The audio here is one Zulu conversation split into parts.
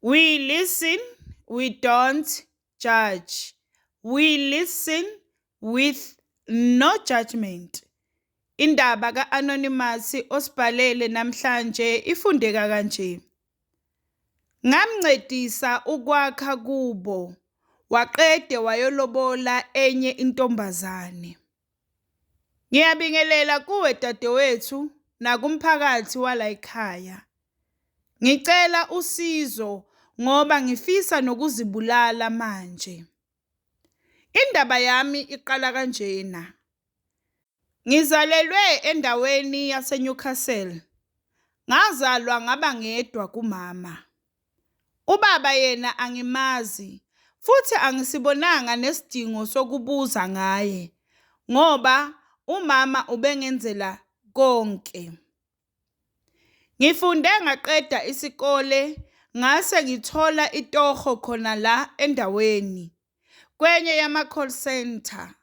We listen, we don't judge. We listen with no judgment. Indaba ka-Anonymous osibhalele namhlanje ifundeka kanje. Ngamncedisa ukwakha kubo, waqede wayolobola enye intombazane. Ngiyabingelela kuwe dadewethu nakumphakathi wala ekhaya. Ngicela usizo ngoba ngifisa nokuzibulala manje. Indaba yami iqala kanjena. Ngizalelwe endaweni yaseNewcastle. Ngazalwa ngaba ngedwa kumama. Ubaba yena angimazi futhi angisibonanga nesidingo sokubuza ngaye ngoba umama ubengenzela konke. Ngifunde ngaqeda isikole ngase ngithola itoho khona la endaweni kwenye yama-call center.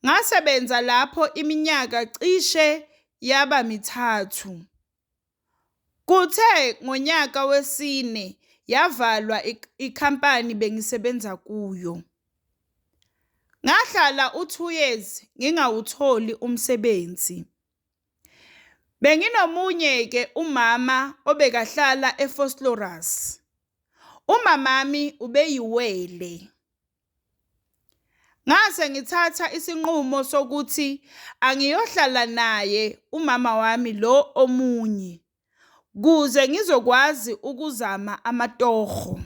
Ngasebenza lapho iminyaka cishe yaba 3. Kuthe ngonyaka wesine yavalwa ikhampani bengisebenza kuyo. Ngahlala u2 years ngingawutholi umsebenzi. Benginomunye ke umama obekahlala eFosloras. Umamami ubeyiwele. Ngase ngithatha isinqumo sokuthi angiyohlala naye umama wami lo omunye kuze ngizokwazi ukuzama amatoho.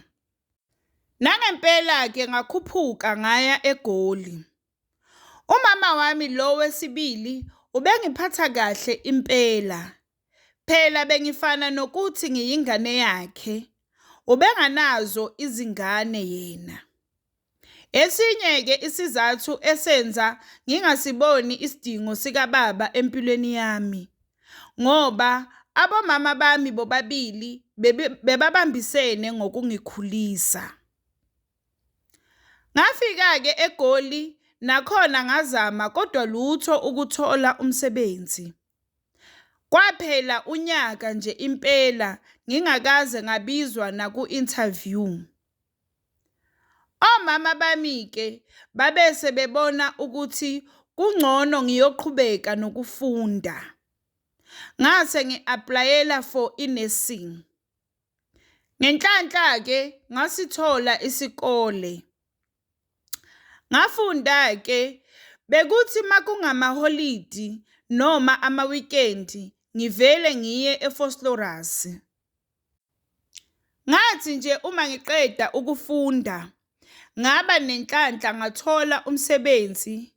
Nangempela ke ngakhuphuka ngaya eGoli. Umama wami lo wesibili ubengiphatha kahle impela. Phela bengifana nokuthi ngiyingane yakhe. Ubenganazo izingane yena. Esinye ke isizathu esenza ngingasiboni isidingo sika baba empilweni yami ngoba abomama bami bobabili bebabambisene ngokungikhulisa. Ngafika ke eGoli nakhona ngazama kodwa lutho ukuthola umsebenzi. Kwaphela unyaka nje impela ngingakaze ngabizwa naku-interview. Omama bami ke babese bebona ukuthi kungcono ngiyoqhubeka nokufunda. Ngase ngi-applyela for nursing. Ngenhlanhla ke ngasithola isikole. Ngafunda ke bekuthi makungamaholidi noma ama-weekend ngivele ngiye eFosloras. Ngathi nje uma ngiqeda ukufunda ngaba nenhlanhla ngathola umsebenzi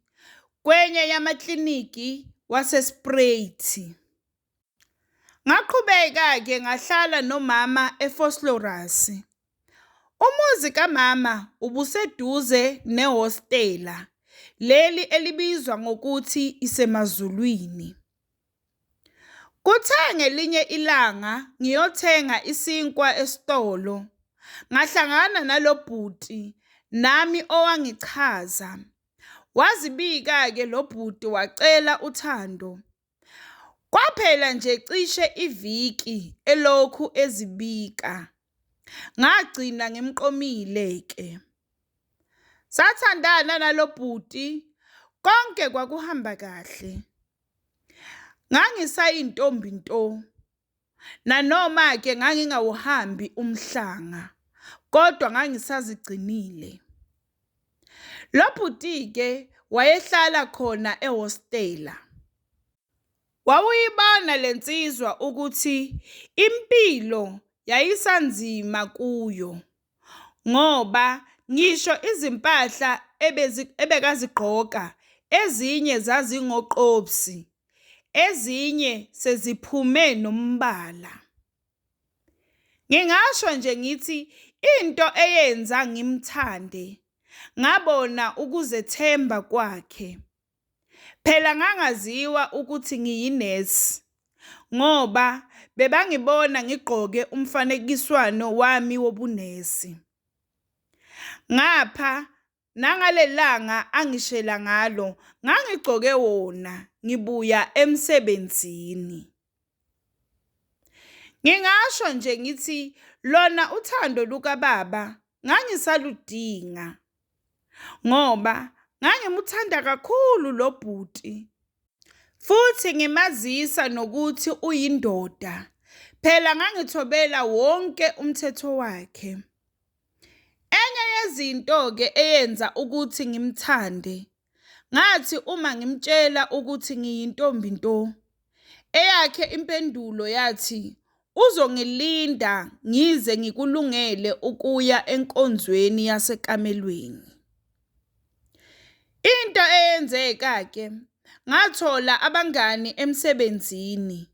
kwenye yamakliniki waseSpruit. Ngaqhubeka ke ngahlala nomama eFosloras. Umuzi kamama ubuseduze nehostela leli elibizwa ngokuthi isemazulwini. Kuthe ngelinye ilanga ngiyothenga isinkwa esitolo. Ngahlangana nalobhuti nami owangichaza. Wazibika ke lobhuti wacela uthando. Kwaphela nje cishe iviki elokhu ezibika. Ngagcina ngimqomile ke. Sathandana nalobhuti konke kwakuhamba kahle. Ngangisayintombi nto. Nanoma ke ngangingawuhambi umhlanga kodwa ngangisazigcinile. Lobhuti ke wayehlala khona ehostela. Wawuyibona lensizwa ukuthi impilo yayisanzima kuyo ngoba ngisho izimpahla ebekazigqoka ezinye zazingoqopsi, ezinye seziphume nombala. Ngingasho nje ngithi into eyenza ngimthande ngabona ukuzethemba kwakhe. Phela ngangaziwa ukuthi ngiyinesi ngoba bebangibona ngigqoke umfanekiswano wami wobunesi. Ngapha nangalelanga angishela ngalo ngangigcoke wona ngibuya emsebenzini. Ngingasho nje ngithi Lona uthando lukababa ngangisaludinga ngoba ngangimuthanda kakhulu lo bhuti, futhi ngimazisa nokuthi uyindoda. Phela ngangithobela wonke umthetho wakhe. Enye yezinto-ke eyenza ukuthi ngimthande, ngathi uma ngimtshela ukuthi ngiyintombi nto, eyakhe impendulo yathi uzongilinda ngize ngikulungele ukuya enkonzweni yasekamelweni. Into eyenzeka-ke, ngathola abangani emsebenzini.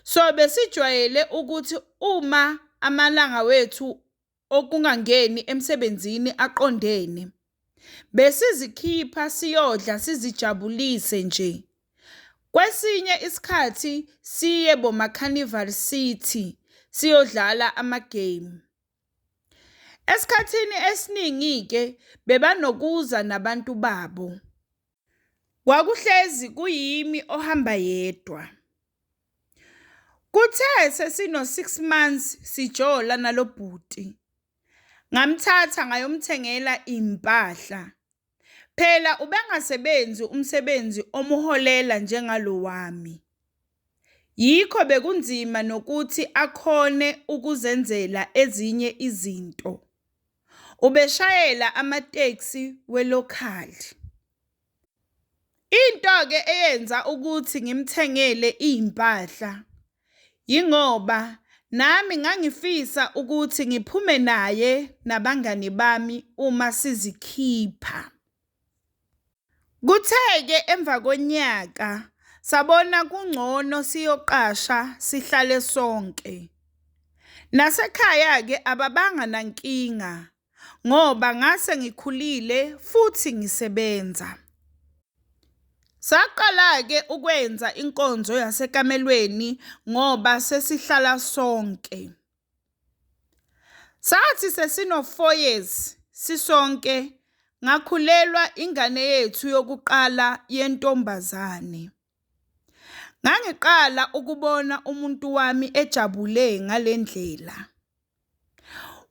So besijwayele ukuthi uma amalanga wethu okungangeni emsebenzini aqondene, besizikhipha siyodla sizijabulise nje. Kwesinye isikhathi siye boma-Carnival City siyodlala ama-game. Esikhathini esiningi-ke bebanokuza nabantu babo. Kwakuhlezi kuyimi ohamba yedwa. Kuthe sesino-6 months sijola nalo bhuti. Ngamthatha ngayomthengela impahla. Phela ubengasebenzi umsebenzi omuholela njengalo wami. Yikho bekunzima nokuthi akhone ukuzenzela ezinye izinto. Ubeshayela amateksi welokhali. Into-ke eyenza ukuthi ngimthengele impahla yingoba nami ngangifisa ukuthi ngiphume naye nabangani bami uma sizikhipha. Kuthe-ke emva konyaka sabona kungcono siyoqasha sihlale sonke. Nasekhaya-ke ababanga nankinga ngoba ngase ngikhulile futhi ngisebenza. Saqala-ke ukwenza inkonzo yasekamelweni ngoba sesihlala sonke. Sathi sesino-4 years sisonke, ngakhulelwa ingane yethu yokuqala yentombazane. Ngangiqala ukubona umuntu wami ejabule ngale ndlela.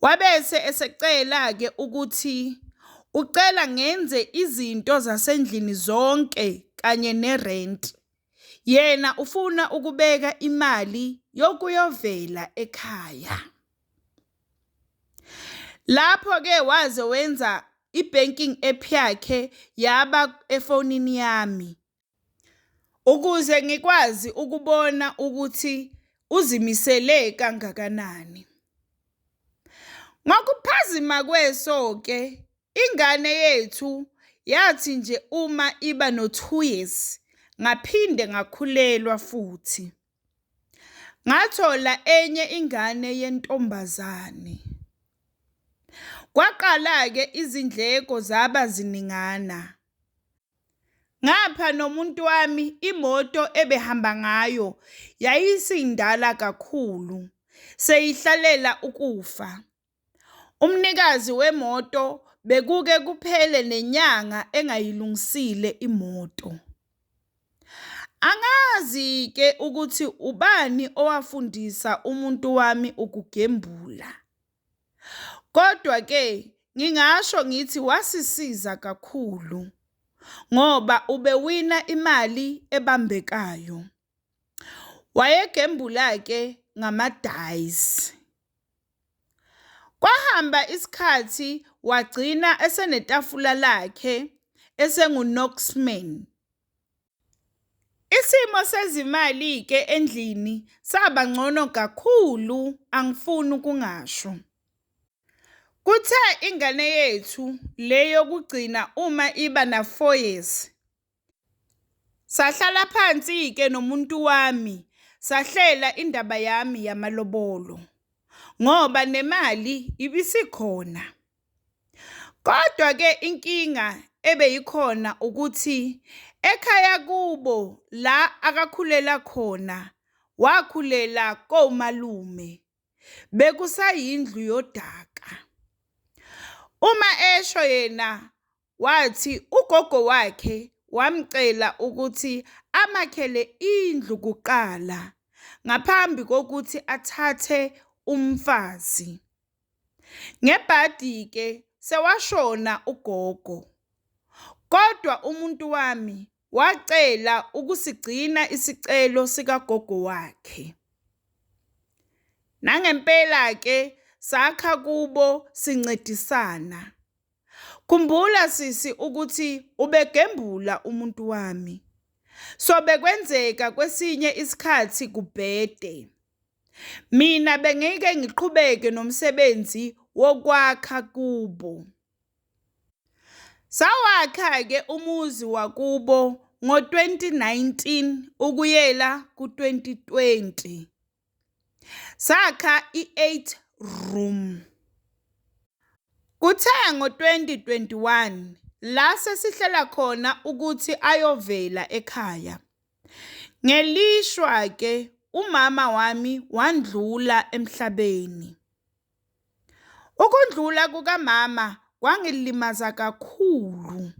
Wabese esecela-ke ukuthi ucela ngenze izinto zasendlini zonke kanye nerent. Yena ufuna ukubeka imali yokuyovela ekhaya. Lapho-ke waze wenza i-banking app yakhe yaba efonini yami ukuze ngikwazi ukubona ukuthi uzimisele kangakanani. Ngokuphazima kweso-ke, ingane yethu yathi nje uma iba no-2 years ngaphinde ngakhulelwa futhi. Ngathola enye ingane yentombazane. Kwaqala-ke izindleko zaba ziningana. Ngapha nomuntu wami imoto ebehamba ngayo yayisindala kakhulu, seyihlalela ukufa. Umnikazi wemoto bekuke kuphele nenyanga engayilungisile imoto. Angazi-ke ukuthi ubani owafundisa umuntu wami ukugembula. Kodwa-ke ngingasho ngithi wasisiza kakhulu ngoba ubewina imali ebambekayo. Wayegembula-ke ngama-dice. Kwahamba isikhathi wagcina esenetafula lakhe esengu-Knoxman. Isimo sezimali-ke endlini saba ngcono kakhulu, angifuni ukungasho. Kuthe ingane yethu le yokugcina uma iba na-4 years, sahlala phansi-ke nomuntu wami sahlela indaba yami yamalobolo ngoba nemali ibisikhona. Kodwa-ke inkinga ebeyikhona ukuthi ekhaya kubo la akakhulela khona wakhulela komalume, bekusayindlu yodaka. Uma esho yena wathi ugogo wakhe wamcela ukuthi amakhele indlu kuqala ngaphambi kokuthi athathe umfazi. Ngebhadi-ke sewashona ugogo, kodwa umuntu wami wacela ukusigcina isicelo sikagogo wakhe. Nangempela-ke sakha kubo sincedisana. Khumbula sisi ukuthi ubegembula umuntu wami. So bekwenzeka kwesinye isikhathi kubhede. Mina bengeke ngiqhubeke nomsebenzi wokwakha kubo. Sawakha-ke umuzi wakubo ngo-2019 ukuyela ku-2020. Sakha i-8 room. Kuthe ngo-2021 la sesihlela khona ukuthi ayovela ekhaya. Ngelishwa-ke umama wami wandlula emhlabeni. Ukundlula kukamama kwangilimaza kakhulu.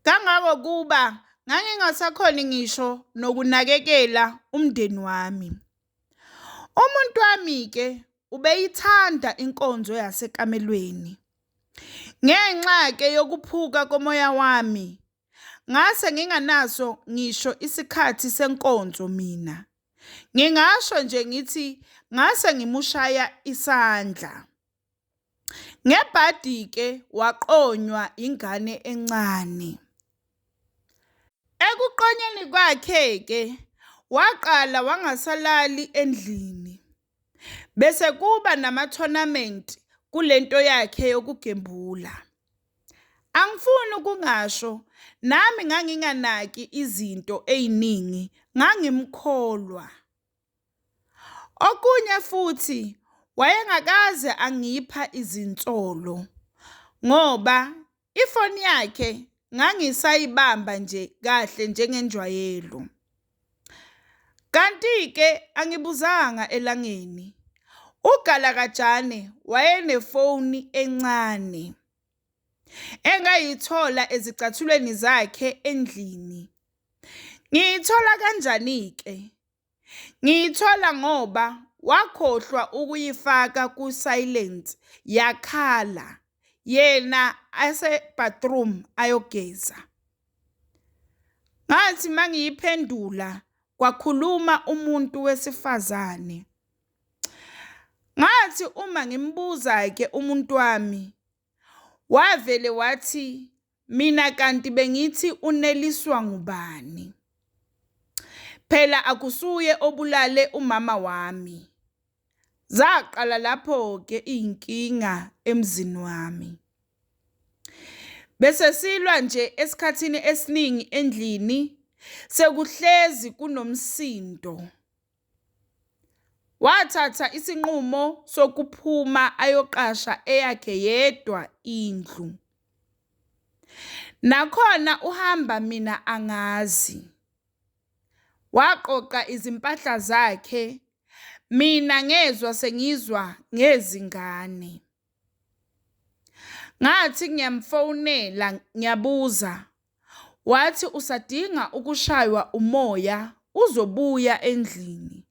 Kangako kuba ngangingasakhoni ngisho nokunakekela umndeni wami. Umuntu wami-ke ubeyithanda inkonzo yasekamelweni. Ngenxa-ke yokuphuka komoya wami, ngase nginganaso ngisho isikhathi senkonzo mina. Ngingasho nje ngithi ngase ngimushaya isandla. Ngebhadi-ke waqonywa ingane encane. Ekuqonyeni kwakhe-ke waqala wangasalali endlini. Bese kuba nama-tournament kulento yakhe yokugembula. Angifuni ukungasho, nami nganginganaki izinto eziningi, ngangimkholwa. Okunye futhi wayengakaze angipha izinsolo ngoba ifoni yakhe ngangisayibamba nje kahle njengenjwayelo. Kanti-ke angibuzanga elangeni. uGalakajane wayenefoni encane engayithola ezicathulweni zakhe endlini. Ngiyithola kanjani-ke? Ngiyithola ngoba wakhohlwa ukuyifaka ku-silent yakhala yena ase-bathroom ayogeza. Ngathi mangiyiphendula kwakhuluma umuntu wesifazane. Ngathi uma ngimbuza-ke umuntu wami, wavele wathi mina kanti bengithi uneliswa ngubani. Phela akusuye obulale umama wami. Zaqala lapho-ke inkinga emzini wami. Bese silwa nje esikhathini esiningi endlini, sekuhlezi kunomsindo. Wathatha isinqumo sokuphuma ayoqasha eyakhe yedwa indlu. Nakhona uhamba mina angazi. Waqoqa izimpahla zakhe, mina ngezwa sengizwa ngezingane. Ngathi ngiyamfonela ngiyabuza, wathi usadinga ukushaywa umoya uzobuya endlini.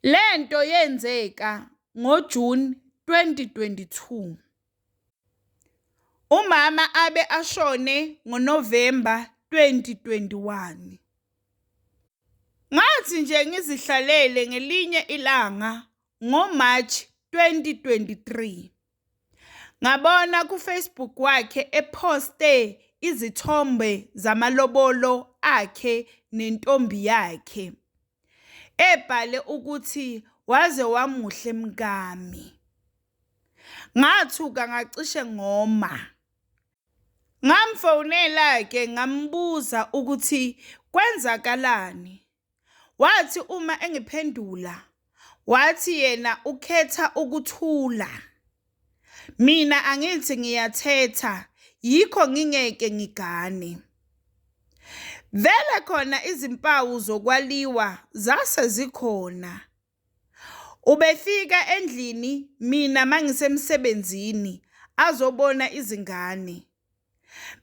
Lento yenzeka ngoJuni 2022. Umama abe ashone ngoNovemba 2021. Ngathi nje ngizihlalele ngelinye ilanga ngoMarch 2023. Ngabona kuFacebook wakhe eposte izithombe zamalobolo akhe nentombi yakhe. Ebhale ukuthi waze wamuhle mkami. Ngathuka ngacishe ngoma. Ngamfonela-ke ngambuza ukuthi kwenzakalani. Wathi uma engiphendula, wathi yena ukhetha ukuthula. Mina angithi ngiyathetha, yikho ngingeke ngigane. Vele khona izimpawu zokwaliwa zase zikhona. Ubefika endlini mina mangisemsebenzini azobona izingane.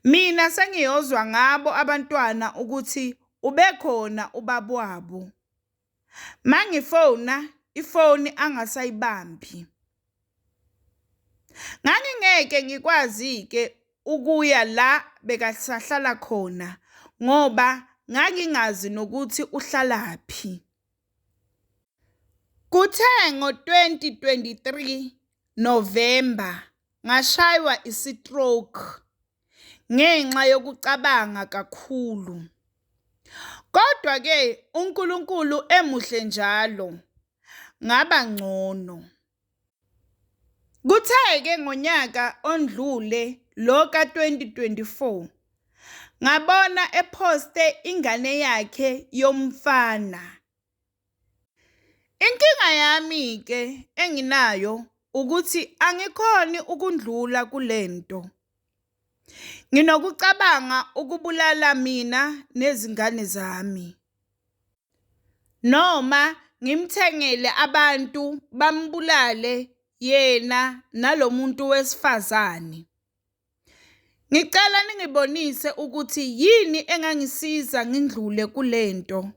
Mina sengiyozwa ngabo abantwana ukuthi ubekhona ubabwabo. Mangifona ifoni angasayibambi. Ngangingeke ngikwazi-ke ukuya la bekasahlala khona ngoba ngangingazi nokuthi uhlalaphi. Kuthe ngo-2023 November ngashaywa i-stroke ngenxa yokucabanga kakhulu. Kodwa-ke uNkulunkulu emuhle njalo, ngaba ngcono. Kuthe-ke ngonyaka ondlule lo ka-2024 ngabona ephoste ingane yakhe yomfana. Inkinga yami-ke enginayo ukuthi angikhoni ukundlula kulento. Nginokucabanga ukubulala mina nezingane zami, noma ngimthengele abantu bambulale yena nalomuntu wesifazane. Ngicela ningibonise ukuthi yini engangisiza ngindlule kulento,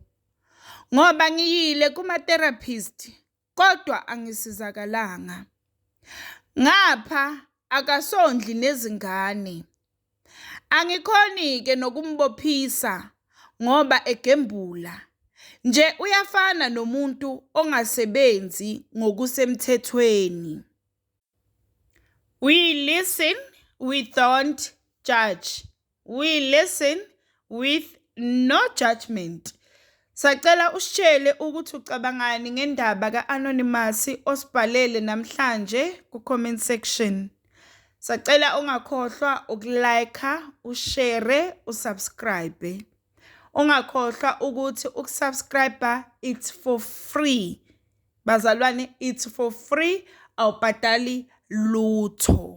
ngoba ngiyile kuma-therapist kodwa angisizakalanga. Ngapha akasondli nezingane. Angikhoni-ke nokumbophisa ngoba egembula. Nje uyafana nomuntu ongasebenzi ngokusemthethweni. We listen, we don't judge. We listen with no judgment. Sacela usitshele ukuthi ucabangani ngendaba ka-Anonymous osibhalele namhlanje ku-comment section. Sacela ungakhohlwa ukulike, ushare, usubscribe. Ungakhohlwa ukuthi ukusubscribe it's for free. Bazalwane, it's for free, awubhadali lutho.